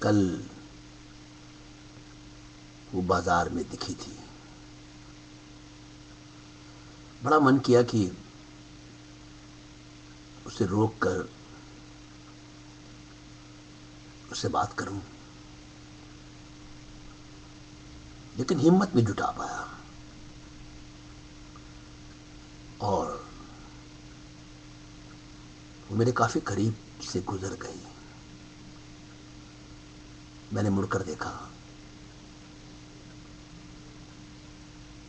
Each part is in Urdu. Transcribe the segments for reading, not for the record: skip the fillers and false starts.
کل وہ بازار میں دکھی تھی. بڑا من کیا کہ اسے روک کر اس سے بات کروں، لیکن ہمت نہیں جٹا پایا. اور وہ میرے کافی قریب سے گزر گئی. میں نے مڑ کر دیکھا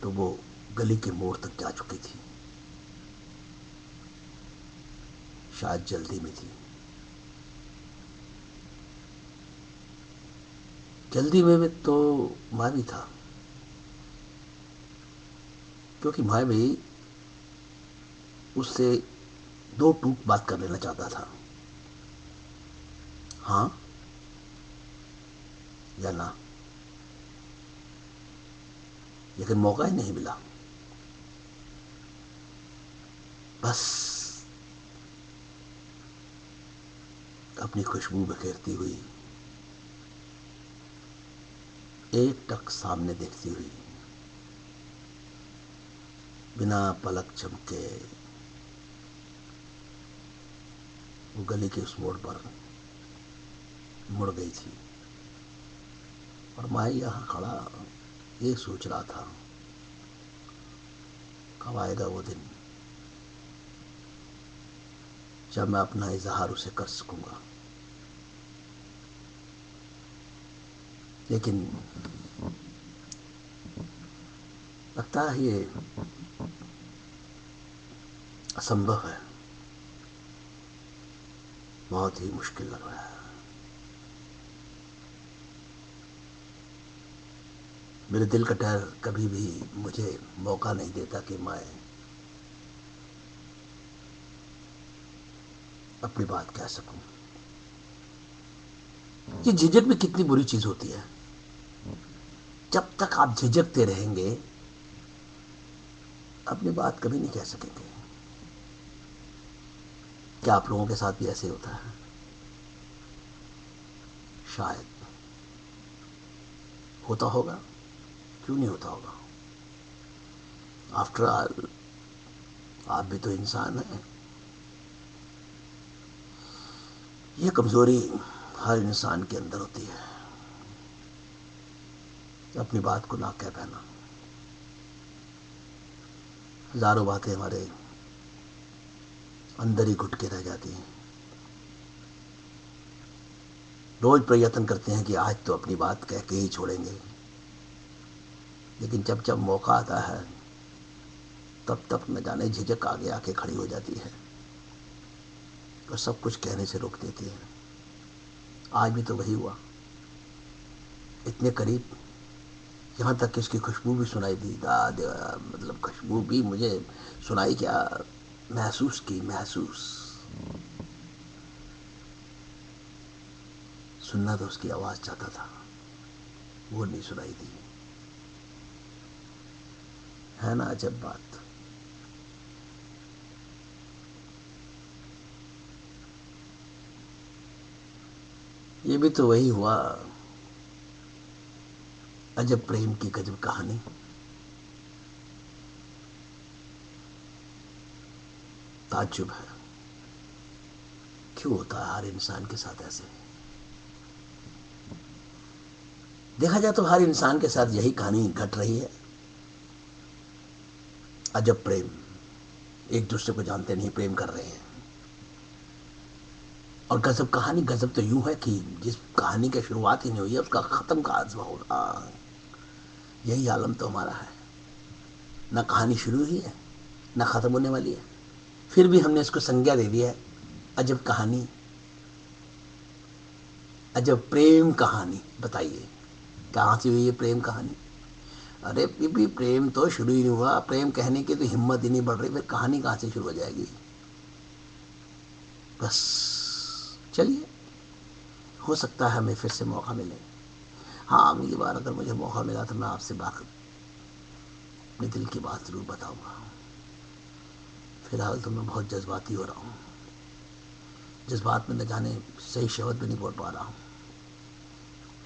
تو وہ گلی کے موڑ تک جا چکی تھی. شاید جلدی میں تھی. جلدی میں تو میں بھی تھا، کیونکہ میں بھی اس سے دو ٹوک بات کر لینا چاہتا تھا. ہاں یا نہ، لیکن موقع ہی نہیں ملا. بس اپنی خوشبو بکھیرتی ہوئی، ایک ٹک سامنے دیکھتی ہوئی، بنا پلک جھپکے وہ گلی کے اس موڑ پر مڑ گئی تھی. اور میں یہاں کھڑا یہ سوچ رہا تھا، کب آئے گا وہ دن جب میں اپنا اظہار اسے کر سکوں گا. لیکن لگتا ہے یہ اسمبھو ہے. بہت ہی مشکل لگ رہا ہے. میرے دل کا ڈر کبھی بھی مجھے موقع نہیں دیتا کہ میں اپنی بات کہہ سکوں. یہ جھجک بھی کتنی بری چیز ہوتی ہے. جب تک آپ جھجکتے رہیں گے اپنی بات کبھی نہیں کہہ سکیں گے. کیا آپ لوگوں کے ساتھ بھی ایسے ہوتا ہے؟ شاید ہوتا ہوگا. کیوں نہیں ہوتا ہوگا؟ آفٹر آل آپ بھی تو انسان ہیں. یہ کمزوری ہر انسان کے اندر ہوتی ہے، اپنی بات کو نہ کہہ پانا. ہزاروں باتیں ہمارے اندر ہی گھٹ کے رہ جاتی ہیں. روز پریتن کرتے ہیں کہ آج تو اپنی بات کہہ کے ہی چھوڑیں گے، لیکن جب جب موقع آتا ہے تب تک نہ جانے جھجک آگے آ کے کھڑی ہو جاتی ہے اور سب کچھ کہنے سے روک دیتی ہے. آج بھی تو وہی ہوا. اتنے قریب، یہاں تک کہ اس کی خوشبو بھی سنائی دی. مطلب خوشبو بھی مجھے سنائی، کیا محسوس کی. سننا تو اس کی آواز چاہتا تھا، وہ نہیں سنائی دی. ہے نا عجب بات. یہ بھی تو وہی ہوا. عجب پریم کی گجب کہانی. تعجب ہے کیوں ہوتا ہے ہر انسان کے ساتھ ایسے. دیکھا جائے تو ہر انسان کے ساتھ یہی کہانی گھٹ رہی ہے. عجب پریم، ایک دوسرے کو جانتے نہیں پریم کر رہے ہیں. اور غضب کہانی، غضب تو یوں ہے کہ جس کہانی کی شروعات ہی نہیں ہوئی ہے اس کا ختم کہاں سے ہوگا. یہی عالم تو ہمارا ہے. نہ کہانی شروع ہوئی ہے نہ ختم ہونے والی ہے، پھر بھی ہم نے اس کو سنجھا دے دیا ہے عجب کہانی، عجب پریم کہانی. بتائیے کہاں سے ہوئی یہ پریم کہانی؟ ارے بھی پریم تو شروع ہی نہیں ہوا. پریم کہنے کی تو ہمت ہی نہیں بڑھ رہی، پھر کہانی کہاں سے شروع ہو جائے گی؟ بس چلیے، ہو سکتا ہے ہمیں پھر سے موقع ملے. ہاں اگلی بار اگر مجھے موقع ملا تو میں آپ سے بات اپنے دل کی بات ضرور بتاؤں گا. فی الحال تو میں بہت جذباتی ہو رہا ہوں. جذبات میں نہ جانے صحیح شبد بھی نہیں بول پا رہا ہوں.